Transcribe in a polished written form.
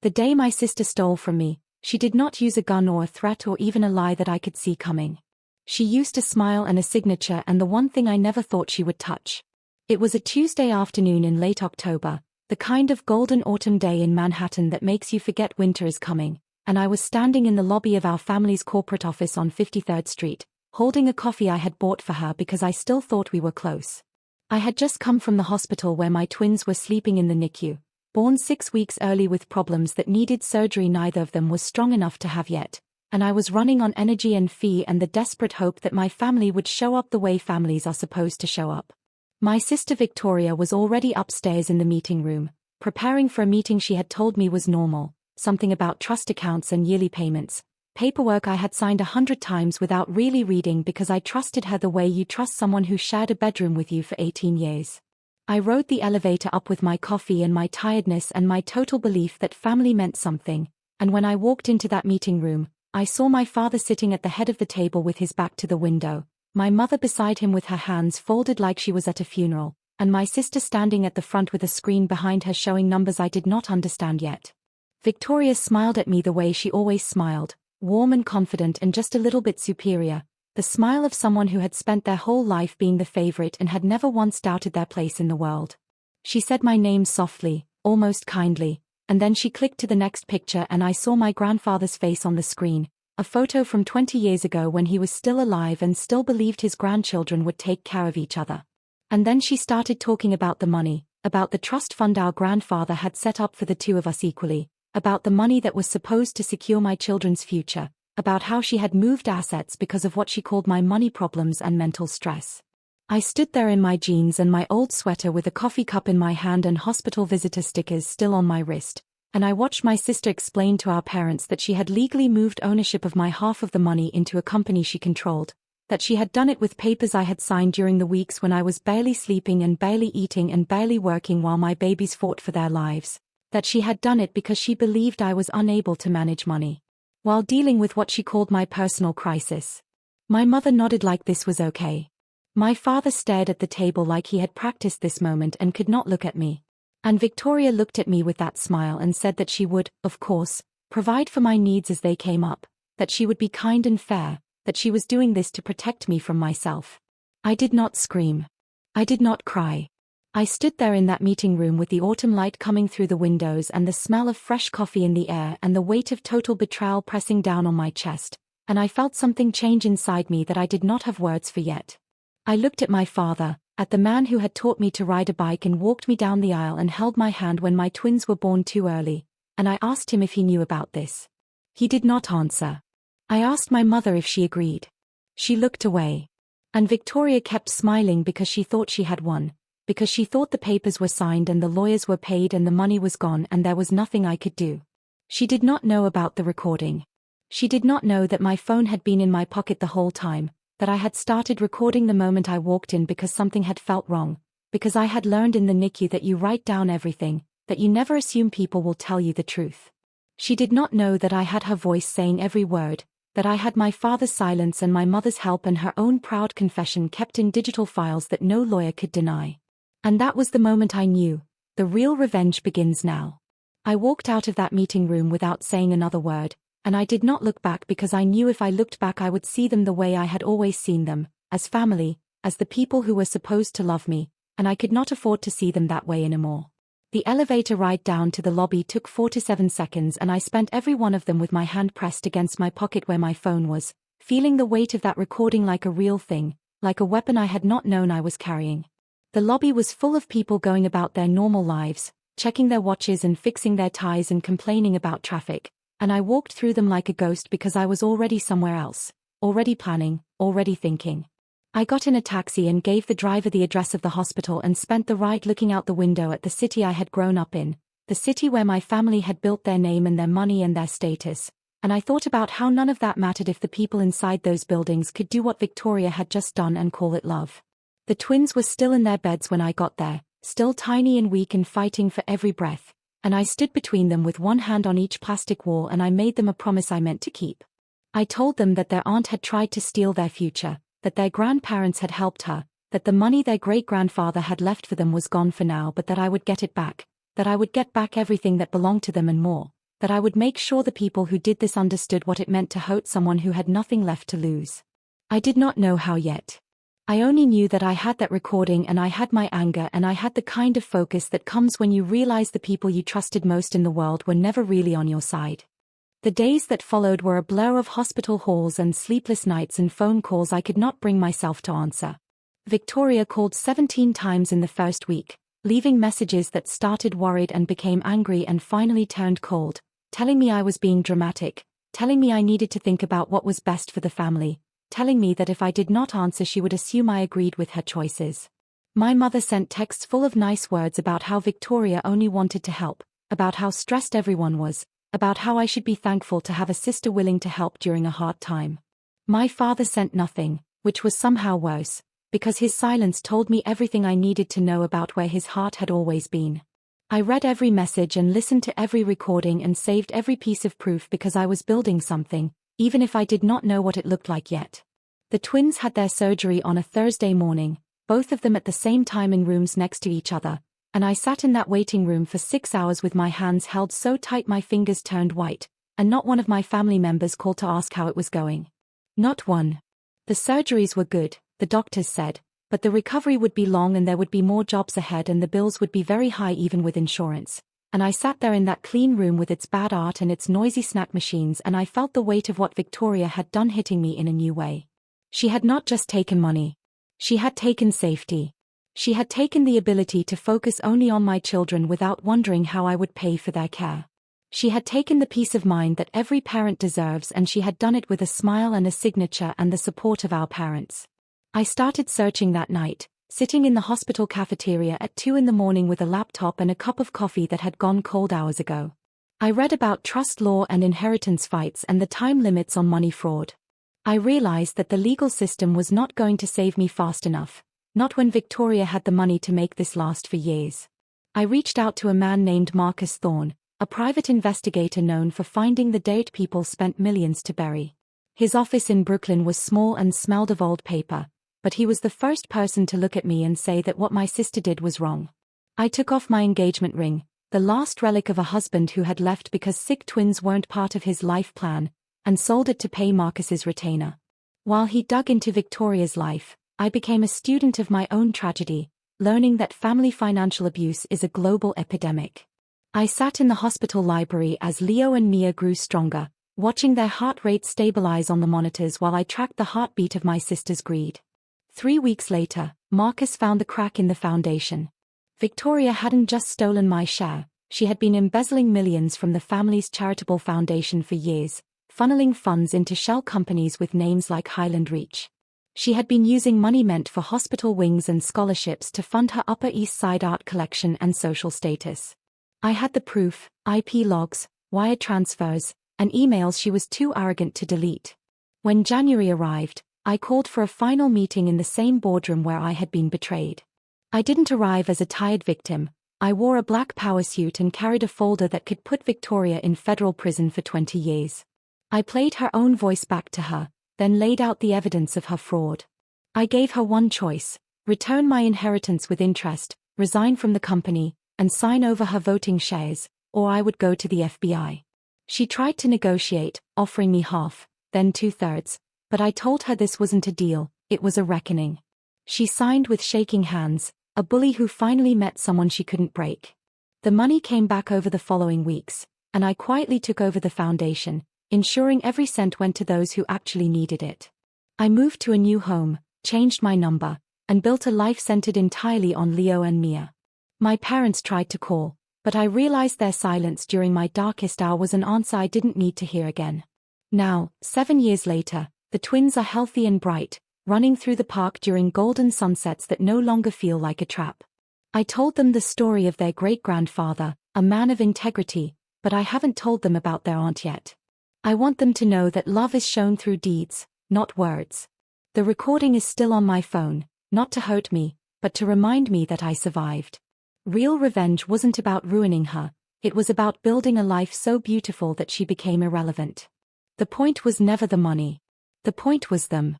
The day my sister stole from me, she did not use a gun or a threat or even a lie that I could see coming. She used a smile and a signature, and the one thing I never thought she would touch. It was a Tuesday afternoon in late October, the kind of golden autumn day in Manhattan that makes you forget winter is coming, and I was standing in the lobby of our family's corporate office on 53rd Street, holding a coffee I had bought for her because I still thought we were close. I had just come from the hospital where my twins were sleeping in the NICU, born 6 weeks early with problems that needed surgery neither of them was strong enough to have yet, and I was running on energy and fee and the desperate hope that my family would show up the way families are supposed to show up. My sister Victoria was already upstairs in the meeting room, preparing for a meeting she had told me was normal, something about trust accounts and yearly payments, paperwork I had signed 100 times without really reading because I trusted her the way you trust someone who shared a bedroom with you for 18 years. I rode the elevator up with my coffee and my tiredness and my total belief that family meant something, and when I walked into that meeting room, I saw my father sitting at the head of the table with his back to the window, my mother beside him with her hands folded like she was at a funeral, and my sister standing at the front with a screen behind her showing numbers I did not understand yet. Victoria smiled at me the way she always smiled, warm and confident and just a little bit superior, the smile of someone who had spent their whole life being the favorite and had never once doubted their place in the world. She said my name softly, almost kindly, and then she clicked to the next picture and I saw my grandfather's face on the screen, a photo from 20 years ago when he was still alive and still believed his grandchildren would take care of each other. And then she started talking about the money, about the trust fund our grandfather had set up for the two of us equally, about the money that was supposed to secure my children's future, about how she had moved assets because of what she called my money problems and mental stress. I stood there in my jeans and my old sweater with a coffee cup in my hand and hospital visitor stickers still on my wrist, and I watched my sister explain to our parents that she had legally moved ownership of my half of the money into a company she controlled, that she had done it with papers I had signed during the weeks when I was barely sleeping and barely eating and barely working while my babies fought for their lives, that she had done it because she believed I was unable to manage money, while dealing with what she called my personal crisis. My mother nodded like this was okay. My father stared at the table like he had practiced this moment and could not look at me. And Victoria looked at me with that smile and said that she would, of course, provide for my needs as they came up, that she would be kind and fair, that she was doing this to protect me from myself. I did not scream. I did not cry. I stood there in that meeting room with the autumn light coming through the windows and the smell of fresh coffee in the air and the weight of total betrayal pressing down on my chest, and I felt something change inside me that I did not have words for yet. I looked at my father, at the man who had taught me to ride a bike and walked me down the aisle and held my hand when my twins were born too early, and I asked him if he knew about this. He did not answer. I asked my mother if she agreed. She looked away. And Victoria kept smiling because she thought she had won, because she thought the papers were signed and the lawyers were paid and the money was gone and there was nothing I could do. She did not know about the recording. She did not know that my phone had been in my pocket the whole time, that I had started recording the moment I walked in because something had felt wrong, because I had learned in the NICU that you write down everything, that you never assume people will tell you the truth. She did not know that I had her voice saying every word, that I had my father's silence and my mother's help and her own proud confession kept in digital files that no lawyer could deny. And that was the moment I knew, the real revenge begins now. I walked out of that meeting room without saying another word, and I did not look back because I knew if I looked back I would see them the way I had always seen them, as family, as the people who were supposed to love me, and I could not afford to see them that way anymore. The elevator ride down to the lobby took 4 to 7 seconds and I spent every one of them with my hand pressed against my pocket where my phone was, feeling the weight of that recording like a real thing, like a weapon I had not known I was carrying. The lobby was full of people going about their normal lives, checking their watches and fixing their ties and complaining about traffic, and I walked through them like a ghost because I was already somewhere else, already planning, already thinking. I got in a taxi and gave the driver the address of the hospital and spent the ride looking out the window at the city I had grown up in, the city where my family had built their name and their money and their status, and I thought about how none of that mattered if the people inside those buildings could do what Victoria had just done and call it love. The twins were still in their beds when I got there, still tiny and weak and fighting for every breath, and I stood between them with one hand on each plastic wall and I made them a promise I meant to keep. I told them that their aunt had tried to steal their future, that their grandparents had helped her, that the money their great-grandfather had left for them was gone for now but that I would get it back, that I would get back everything that belonged to them and more, that I would make sure the people who did this understood what it meant to hurt someone who had nothing left to lose. I did not know how yet. I only knew that I had that recording and I had my anger and I had the kind of focus that comes when you realize the people you trusted most in the world were never really on your side. The days that followed were a blur of hospital halls and sleepless nights and phone calls I could not bring myself to answer. Victoria called 17 times in the first week, leaving messages that started worried and became angry and finally turned cold, telling me I was being dramatic, telling me I needed to think about what was best for the family, telling me that if I did not answer she would assume I agreed with her choices. My mother sent texts full of nice words about how Victoria only wanted to help, about how stressed everyone was, about how I should be thankful to have a sister willing to help during a hard time. My father sent nothing, which was somehow worse, because his silence told me everything I needed to know about where his heart had always been. I read every message and listened to every recording and saved every piece of proof because I was building something, even if I did not know what it looked like yet. The twins had their surgery on a Thursday morning, both of them at the same time in rooms next to each other, and I sat in that waiting room for 6 hours with my hands held so tight my fingers turned white, and not one of my family members called to ask how it was going. Not one. The surgeries were good, the doctors said, but the recovery would be long and there would be more jobs ahead and the bills would be very high even with insurance. And I sat there in that clean room with its bad art and its noisy snack machines and I felt the weight of what Victoria had done hitting me in a new way. She had not just taken money. She had taken safety. She had taken the ability to focus only on my children without wondering how I would pay for their care. She had taken the peace of mind that every parent deserves and she had done it with a smile and a signature and the support of our parents. I started searching that night, sitting in the hospital cafeteria at 2 a.m. with a laptop and a cup of coffee that had gone cold hours ago. I read about trust law and inheritance fights and the time limits on money fraud. I realized that the legal system was not going to save me fast enough. Not when Victoria had the money to make this last for years. I reached out to a man named Marcus Thorne, a private investigator known for finding the dirt people spent millions to bury. His office in Brooklyn was small and smelled of old paper, but he was the first person to look at me and say that what my sister did was wrong. I took off my engagement ring, the last relic of a husband who had left because sick twins weren't part of his life plan, and sold it to pay Marcus's retainer. While he dug into Victoria's life, I became a student of my own tragedy, learning that family financial abuse is a global epidemic. I sat in the hospital library as Leo and Mia grew stronger, watching their heart rate stabilize on the monitors while I tracked the heartbeat of my sister's greed. 3 weeks later, Marcus found the crack in the foundation. Victoria hadn't just stolen my share, she had been embezzling millions from the family's charitable foundation for years, funneling funds into shell companies with names like Highland Reach. She had been using money meant for hospital wings and scholarships to fund her Upper East Side art collection and social status. I had the proof, IP logs, wire transfers, and emails she was too arrogant to delete. When January arrived, I called for a final meeting in the same boardroom where I had been betrayed. I didn't arrive as a tired victim. I wore a black power suit and carried a folder that could put Victoria in federal prison for 20 years. I played her own voice back to her, then laid out the evidence of her fraud. I gave her one choice: return my inheritance with interest, resign from the company, and sign over her voting shares, or I would go to the FBI. She tried to negotiate, offering me half, then 2/3, but I told her this wasn't a deal, it was a reckoning. She signed with shaking hands, a bully who finally met someone she couldn't break. The money came back over the following weeks, and I quietly took over the foundation, ensuring every cent went to those who actually needed it. I moved to a new home, changed my number, and built a life centered entirely on Leo and Mia. My parents tried to call, but I realized their silence during my darkest hour was an answer I didn't need to hear again. Now, 7 years later, the twins are healthy and bright, running through the park during golden sunsets that no longer feel like a trap. I told them the story of their great-grandfather, a man of integrity, but I haven't told them about their aunt yet. I want them to know that love is shown through deeds, not words. The recording is still on my phone, not to hurt me, but to remind me that I survived. Real revenge wasn't about ruining her, it was about building a life so beautiful that she became irrelevant. The point was never the money. The point was them.